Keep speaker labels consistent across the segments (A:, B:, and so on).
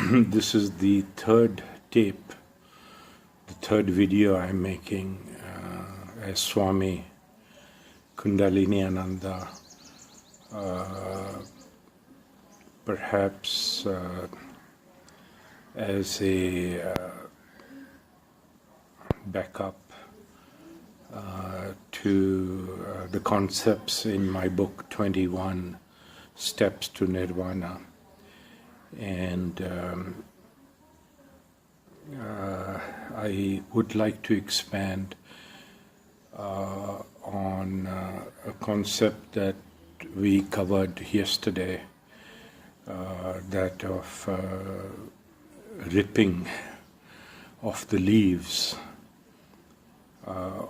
A: This is the third tape, the third video I'm making as Swami Kundalini Ananda, perhaps as a backup to the concepts in my book 21 Steps to Nirvana. And I would like to expand on a concept that we covered yesterday, that of ripping off the leaves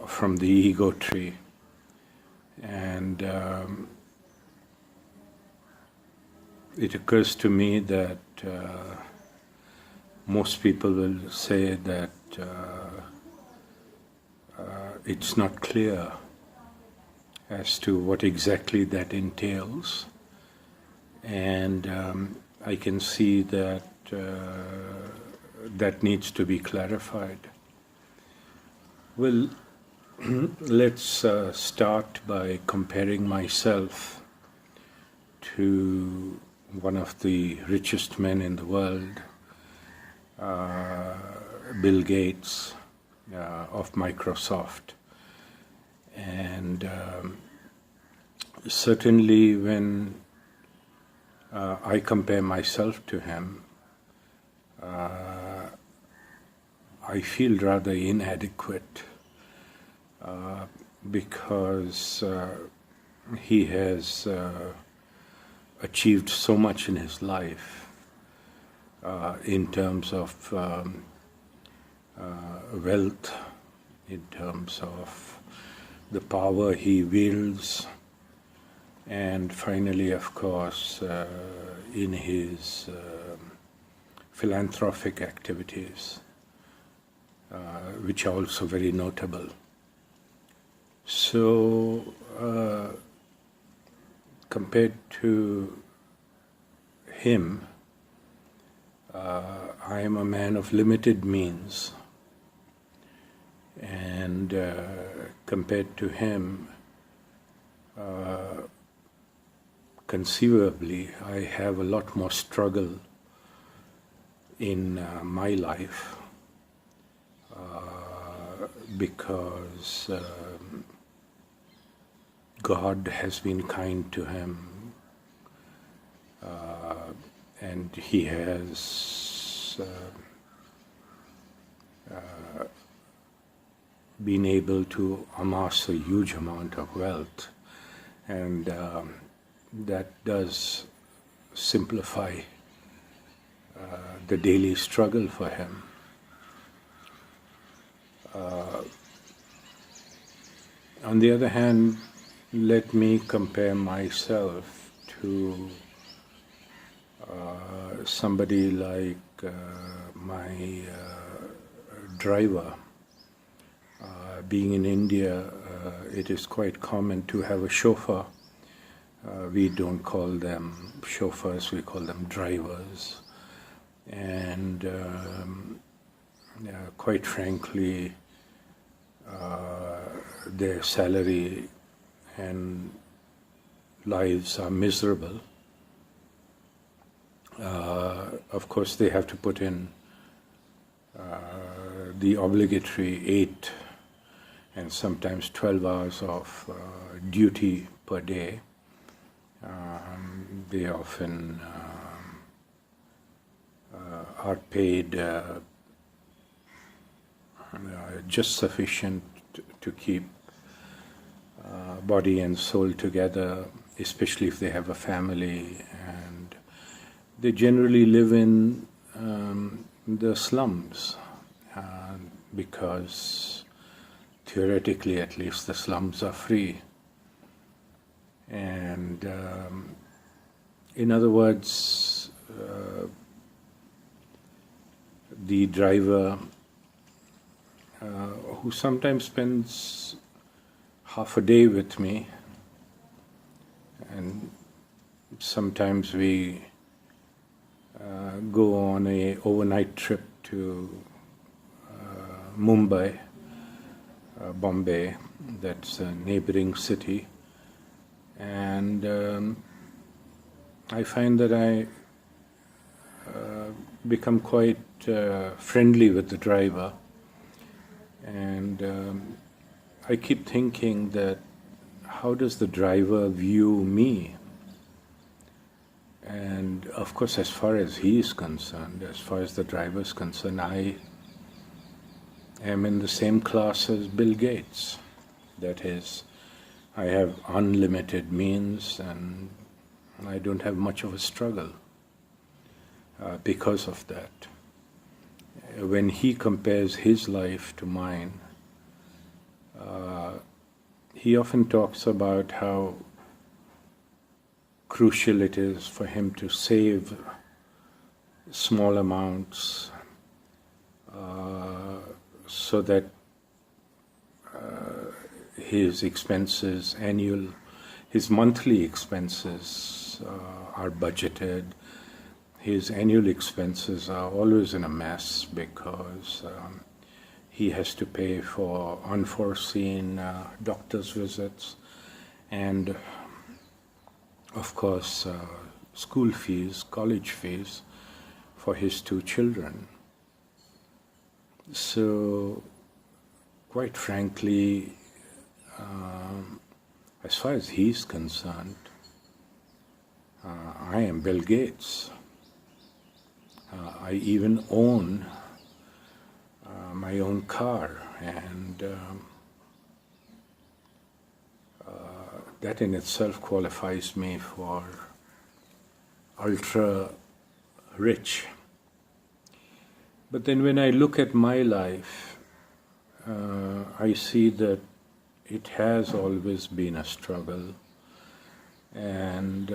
A: from the ego tree. And it occurs to me that most people will say that it's not clear as to what exactly that entails, and I can see that that needs to be clarified. Well, let's start by comparing myself to one of the richest men in the world, Bill Gates of Microsoft. And certainly when I compare myself to him, I feel rather inadequate because he has achieved so much in his life in terms of wealth, in terms of the power he wields, and finally, of course, in his philanthropic activities, which are also very notable. So, compared to him, I am a man of limited means, and compared to him, conceivably, I have a lot more struggle in my life because God has been kind to him, and he has been able to amass a huge amount of wealth, and that does simplify the daily struggle for him. On the other hand, let me compare myself to somebody like my driver. Being in India, it is quite common to have a chauffeur. We don't call them chauffeurs, we call them drivers. And quite frankly, their salary and lives are miserable. Of course, they have to put in the obligatory 8 and sometimes 12 hours of duty per day. They often are paid just sufficient to keep body and soul together, especially if they have a family, and they generally live in the slums because theoretically at least the slums are free. And in other words, the driver who sometimes spends half a day with me, and sometimes we go on a overnight trip to Mumbai, Bombay, that's a neighboring city, and I find that I become quite friendly with the driver, and I keep thinking that how does the driver view me? And of course, as far as he is concerned, as far as the driver is concerned, I am in the same class as Bill Gates. That is, I have unlimited means and I don't have much of a struggle because of that. When he compares his life to mine, he often talks about how crucial it is for him to save small amounts so that his expenses, his monthly expenses are budgeted. His annual expenses are always in a mess because he has to pay for unforeseen doctor's visits and, of course, school fees, college fees for his 2 children. So, quite frankly, as far as he's concerned, I am Bill Gates. I even own my own car, and that in itself qualifies me for ultra rich. But then when I look at my life, I see that it has always been a struggle, and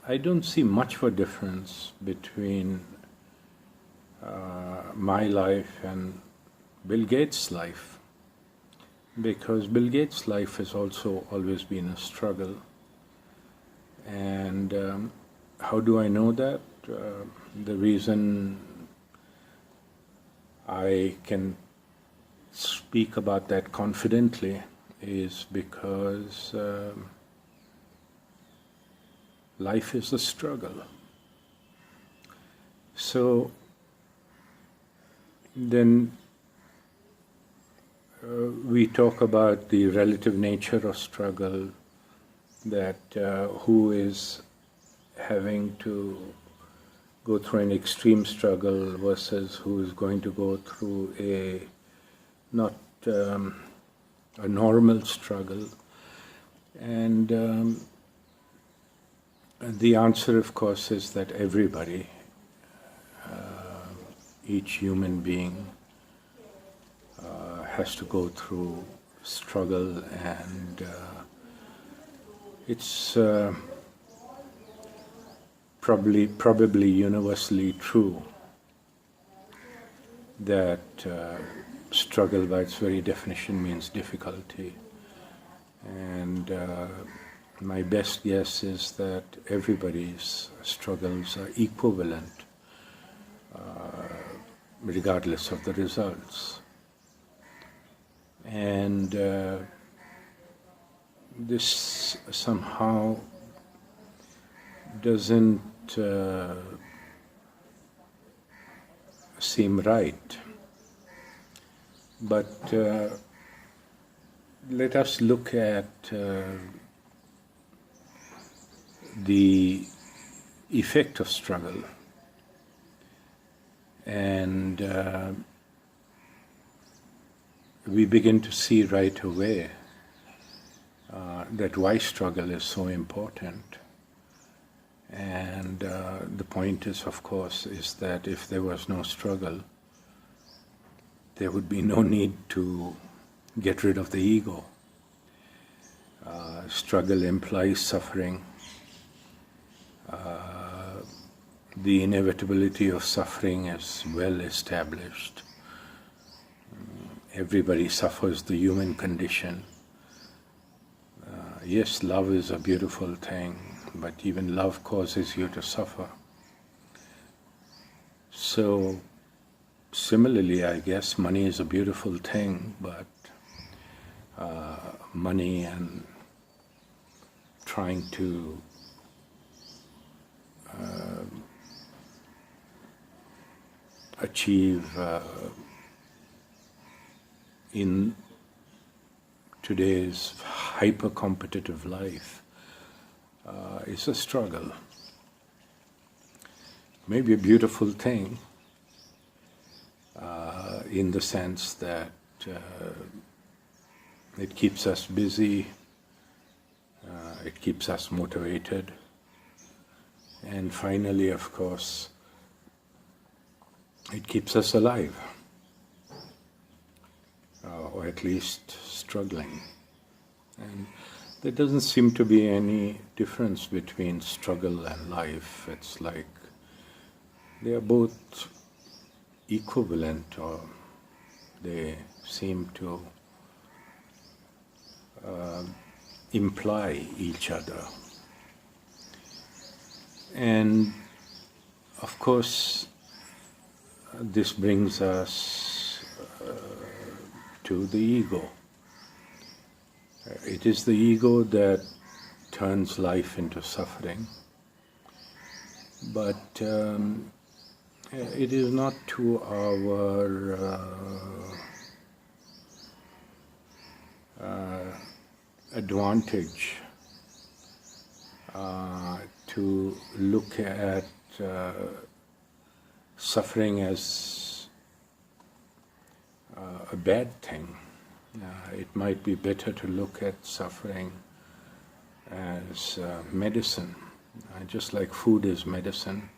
A: I don't see much of a difference between my life and Bill Gates' life, because Bill Gates' life has also always been a struggle. And how do I know that? The reason I can speak about that confidently is because life is a struggle. So then we talk about the relative nature of struggle, that who is having to go through an extreme struggle versus who is going to go through a not a normal struggle. And the answer, of course, is that everybody, each human being, has to go through struggle, and it's probably universally true that struggle by its very definition means difficulty. And my best guess is that everybody's struggles are equivalent, regardless of the results. And this somehow doesn't seem right. But let us look at the effect of struggle, and we begin to see right away that why struggle is so important. And the point is, of course, is that if there was no struggle, there would be no need to get rid of the ego. Struggle implies suffering. The inevitability of suffering is well established. Everybody suffers the human condition. Yes, love is a beautiful thing, but even love causes you to suffer. So similarly, I guess money is a beautiful thing, but money and trying to achieve in today's hyper-competitive life is a struggle. Maybe a beautiful thing in the sense that it keeps us busy, it keeps us motivated, and finally, of course, it keeps us alive, or at least struggling. And there doesn't seem to be any difference between struggle and life. It's like they are both equivalent, or they seem to imply each other. And of course, this brings us to the ego. It is the ego that turns life into suffering, but it is not to our advantage to look at suffering as a bad thing. It might be better to look at suffering as medicine, just like food is medicine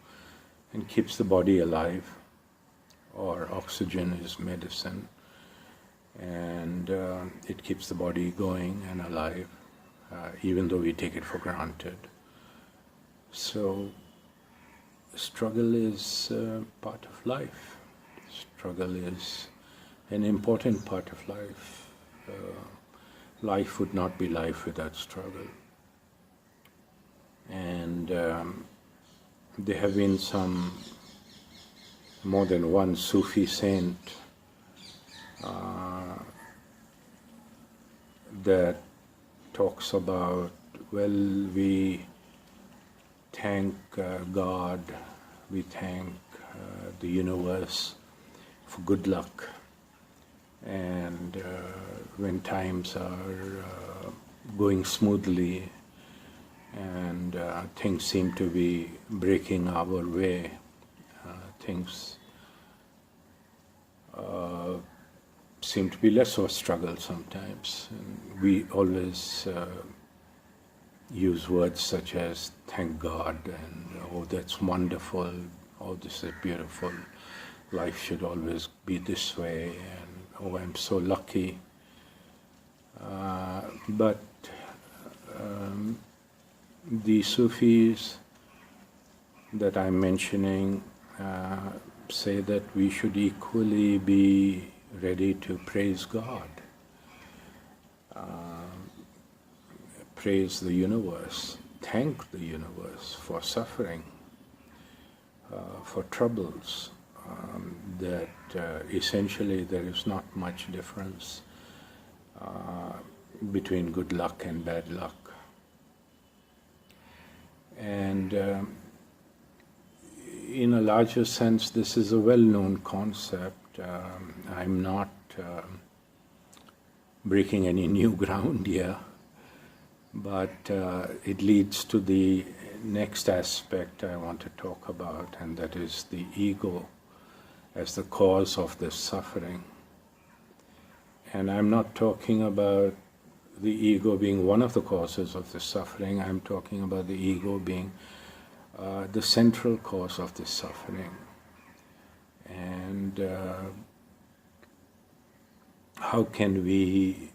A: and keeps the body alive, or oxygen is medicine and it keeps the body going and alive, even though we take it for granted. So struggle is part of life. Struggle is an important part of life. Life would not be life without struggle. And there have been more than one Sufi saint that talks about, well, we thank God, we thank the universe for good luck. And when times are going smoothly and things seem to be breaking our way, things seem to be less of a struggle sometimes. And we always use words such as thank God and oh, that's wonderful, oh, this is beautiful, life should always be this way, and oh, I'm so lucky. But the Sufis that I'm mentioning say that we should equally be ready to praise God, praise the universe, thank the universe for suffering, for troubles, that essentially there is not much difference between good luck and bad luck. And in a larger sense, this is a well-known concept. I'm not breaking any new ground here, but it leads to the next aspect I want to talk about, and that is the ego as the cause of this suffering. And I'm not talking about the ego being one of the causes of this suffering. I'm talking about the ego being the central cause of this suffering. And how can we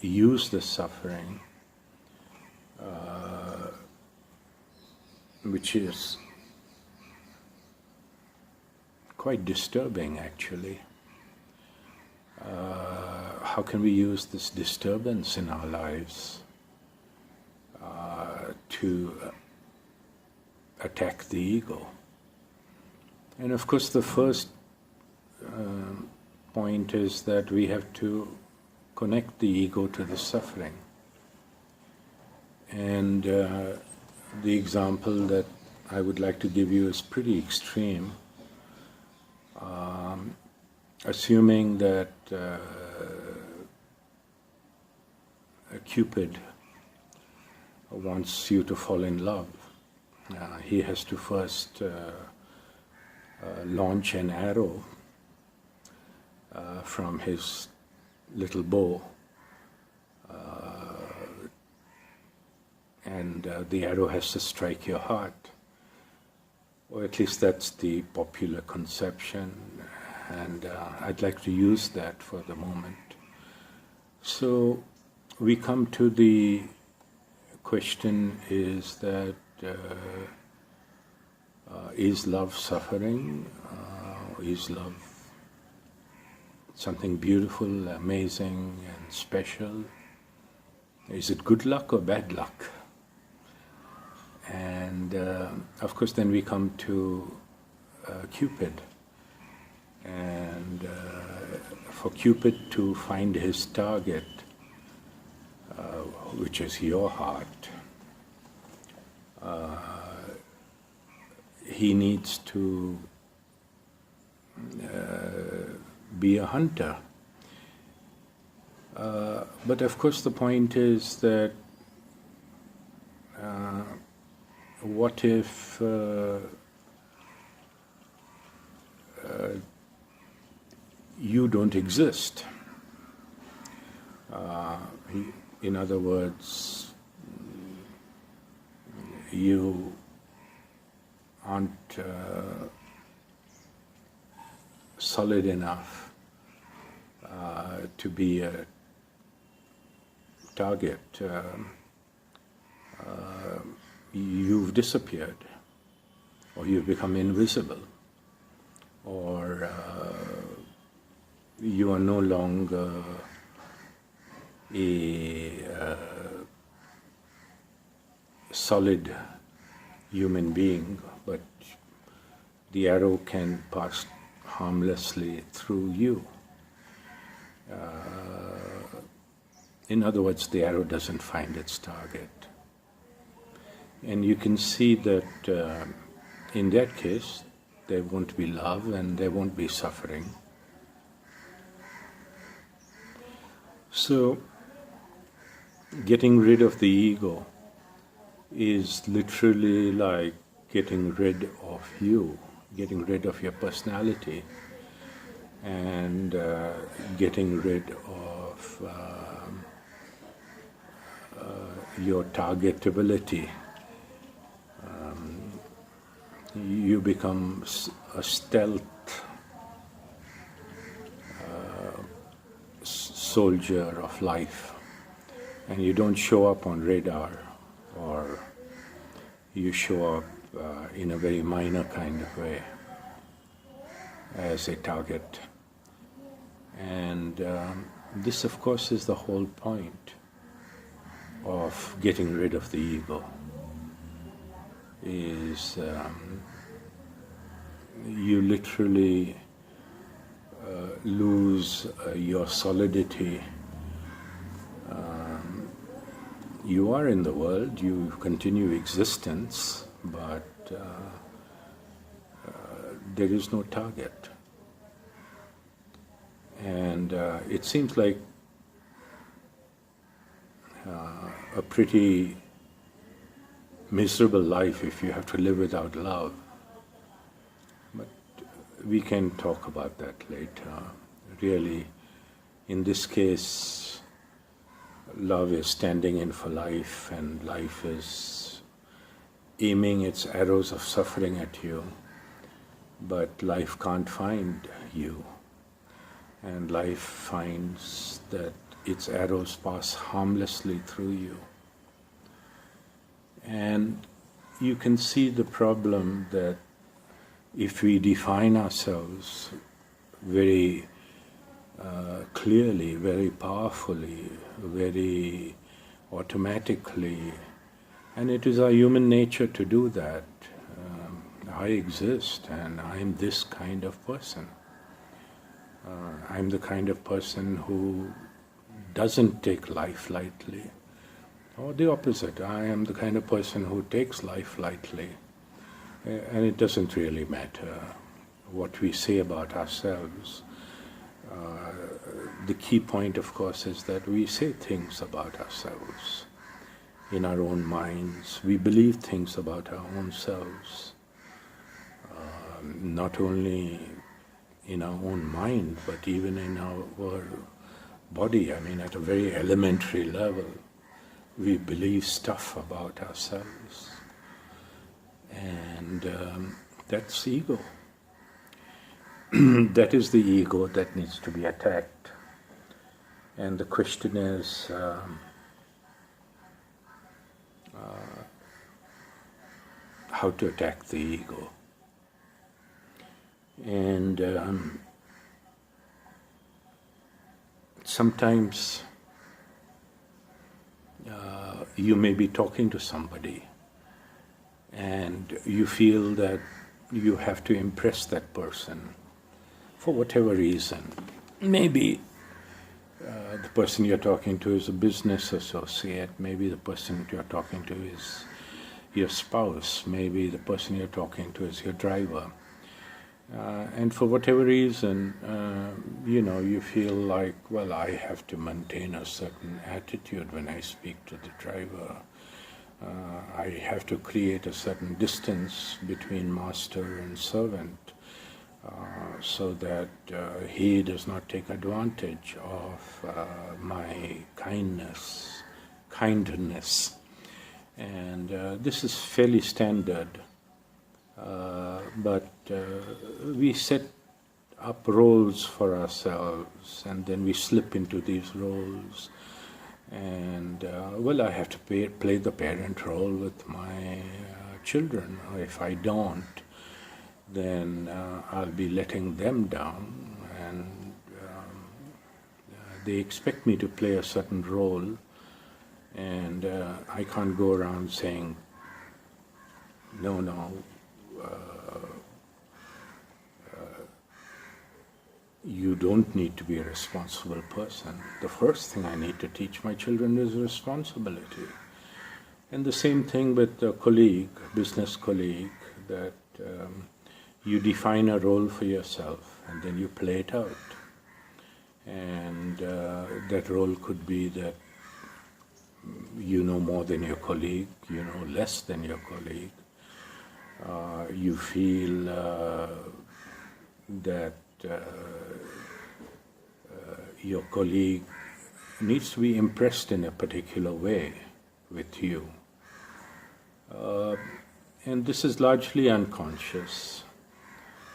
A: use the suffering, which is quite disturbing actually. How can we use this disturbance in our lives to attack the ego? And of course, the first point is that we have to connect the ego to the suffering. And the example that I would like to give you is pretty extreme. Assuming that Cupid wants you to fall in love, he has to first launch an arrow from his little bow, and the arrow has to strike your heart. Or at least that's the popular conception, and I'd like to use that for the moment. So we come to the question is that is love suffering? Is love something beautiful, amazing, and special? Is it good luck or bad luck? And of course, then we come to Cupid. And for Cupid to find his target, which is your heart, he needs to be a hunter. But of course, the point is that what if you don't exist? In other words, you aren't solid enough to be a target. You've disappeared, or you've become invisible, or you are no longer a solid human being, but the arrow can pass harmlessly through you. In other words, the arrow doesn't find its target. And you can see that in that case, there won't be love and there won't be suffering. So, getting rid of the ego is literally like getting rid of you, getting rid of your personality, and getting rid of your targetability. You become a stealth soldier of life, and you don't show up on radar, or you show up in a very minor kind of way as a target. And this, of course, is the whole point of getting rid of the ego, is you literally lose your solidity. You are in the world, you continue existence, but there is no target. And it seems like a pretty miserable life if you have to live without love. But we can talk about that later. Really, in this case, love is standing in for life, and life is aiming its arrows of suffering at you, but life can't find you, and life finds that its arrows pass harmlessly through you. And you can see the problem that if we define ourselves very clearly, very powerfully, very automatically, and it is our human nature to do that. I exist and I'm this kind of person. I'm the kind of person who doesn't take life lightly. Or the opposite, I am the kind of person who takes life lightly. And it doesn't really matter what we say about ourselves. The key point, of course, is that we say things about ourselves in our own minds. We believe things about our own selves, not only in our own mind, but even in our body. I mean, at a very elementary level, we believe stuff about ourselves. And that's ego. That is the ego that needs to be attacked. And the question is, how to attack the ego. And sometimes you may be talking to somebody and you feel that you have to impress that person for whatever reason. Maybe the person you're talking to is a business associate, maybe the person you're talking to is your spouse, maybe the person you're talking to is your driver. And for whatever reason, you feel like, well, I have to maintain a certain attitude when I speak to the driver. I have to create a certain distance between master and servant so that he does not take advantage of my kindness. And this is fairly standard. But we set up roles for ourselves, and then we slip into these roles. And I have to play the parent role with my children. Or if I don't, then I'll be letting them down, and they expect me to play a certain role, and I can't go around saying, no, you don't need to be a responsible person. The first thing I need to teach my children is responsibility. And the same thing with a colleague, business colleague, that you define a role for yourself and then you play it out. And that role could be that you know more than your colleague, you know less than your colleague. You feel that your colleague needs to be impressed in a particular way with you. And this is largely unconscious.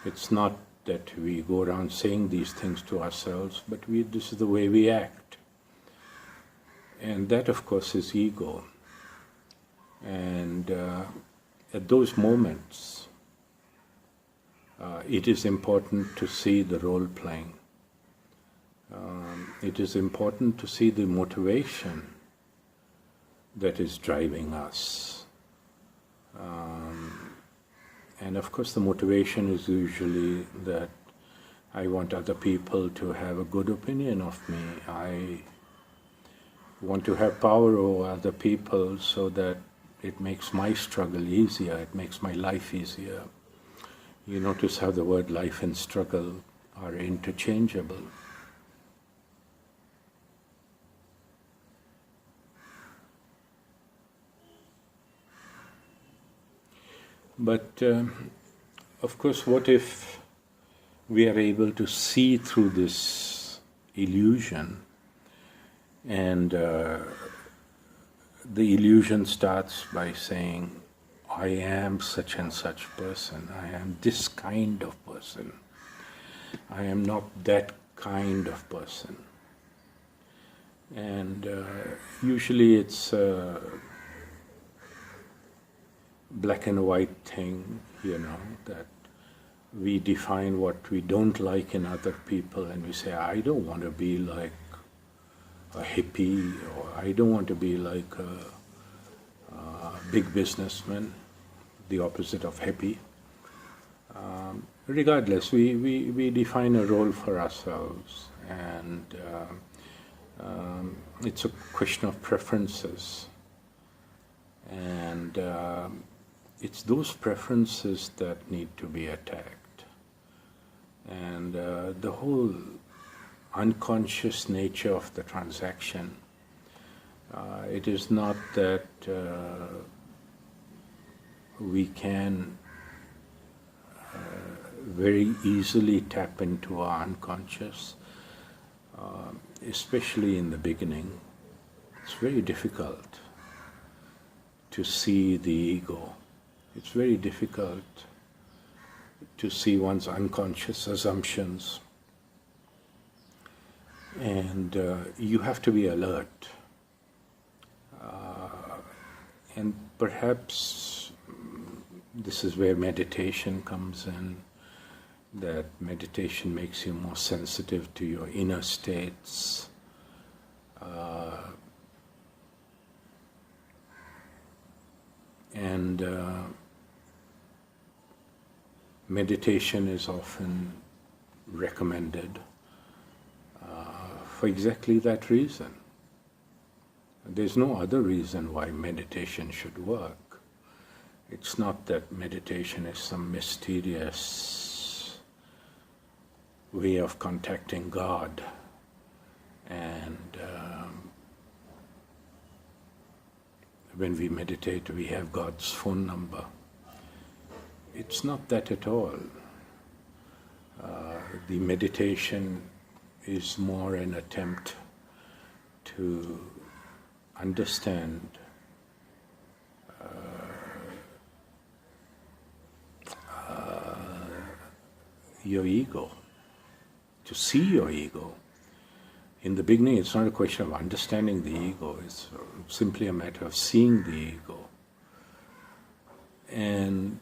A: It's not that we go around saying these things to ourselves, but this is the way we act. And that, of course, is ego. And at those moments, it is important to see the role playing. It is important to see the motivation that is driving us. And of course the motivation is usually that I want other people to have a good opinion of me. I want to have power over other people so that it makes my struggle easier, it makes my life easier. You notice how the word life and struggle are interchangeable. But of course, what if we are able to see through this illusion, and the illusion starts by saying, I am such and such person, I am this kind of person, I am not that kind of person. And usually it's a black and white thing, that we define what we don't like in other people, and we say, I don't want to be like a hippie, or I don't want to be like a big businessman, the opposite of hippie. regardless, we define a role for ourselves, and it's a question of preferences. And it's those preferences that need to be attacked. And the whole unconscious nature of the transaction, it is not that we can very easily tap into our unconscious, especially in the beginning. It's very difficult to see the ego. It's very difficult to see one's unconscious assumptions. And you have to be alert. And perhaps this is where meditation comes in, that meditation makes you more sensitive to your inner states. And meditation is often recommended for exactly that reason. There's no other reason why meditation should work. It's not that meditation is some mysterious way of contacting God, and when we meditate we have God's phone number. It's not that at all. The meditation is more an attempt to understand your ego, to see your ego. In the beginning, it's not a question of understanding the ego, it's simply a matter of seeing the ego. And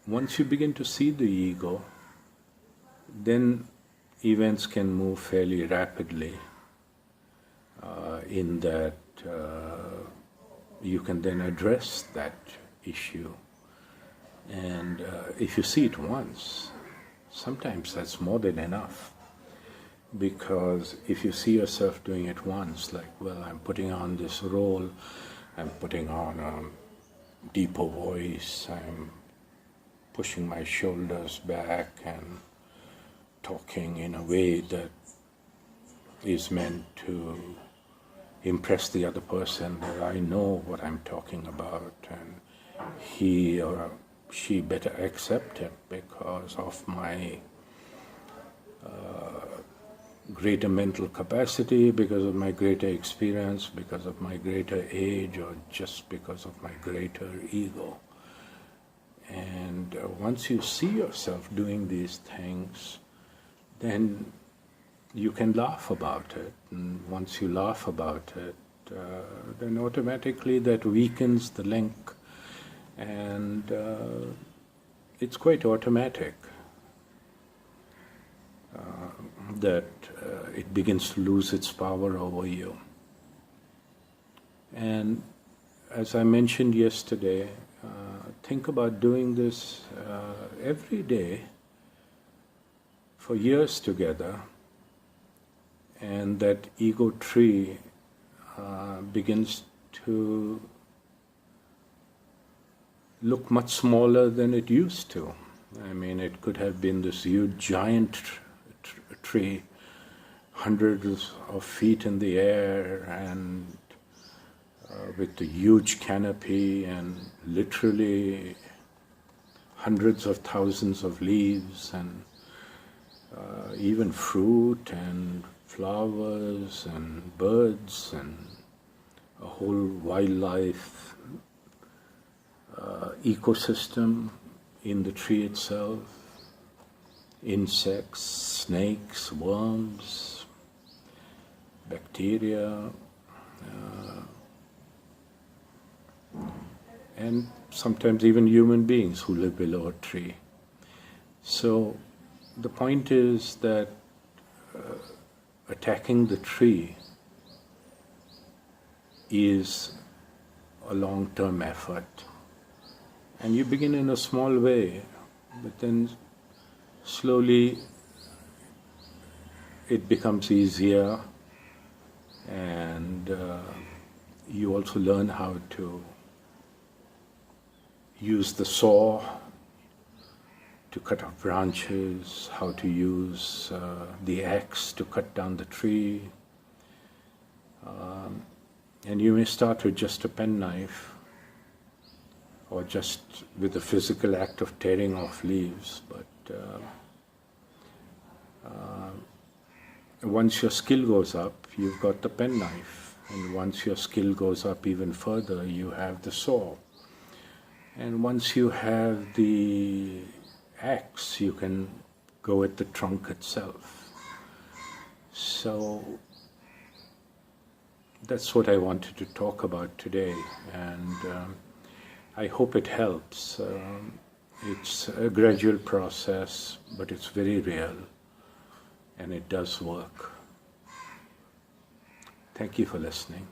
A: once you begin to see the ego, then events can move fairly rapidly, in that you can then address that issue. And if you see it once, sometimes that's more than enough. Because if you see yourself doing it once, like, well, I'm putting on this role, I'm putting on a deeper voice, I'm pushing my shoulders back and talking in a way that is meant to impress the other person that I know what I'm talking about, and he or she better accept it because of my greater mental capacity, because of my greater experience, because of my greater age, or just because of my greater ego. And once you see yourself doing these things, then you can laugh about it. And once you laugh about it, then automatically that weakens the link, and it's quite automatic that it begins to lose its power over you. And as I mentioned yesterday, think about doing this every day for years together, and that ego tree begins to look much smaller than it used to. I mean, it could have been this huge giant tree, hundreds of feet in the air, and with a huge canopy and literally hundreds of thousands of leaves, and even fruit and flowers and birds and a whole wildlife ecosystem in the tree itself. Insects, snakes, worms, bacteria, and sometimes even human beings who live below a tree. So the point is that attacking the tree is a long-term effort. And you begin in a small way, but then slowly it becomes easier, and you also learn how to use the saw to cut off branches, how to use the axe to cut down the tree. And you may start with just a penknife, or just with the physical act of tearing off leaves, but once your skill goes up, you've got the penknife, and once your skill goes up even further, you have the saw, and once you have the axe, you can go at the trunk itself. So that's what I wanted to talk about today, and I hope it helps. It's a gradual process, but it's very real, and it does work. Thank you for listening.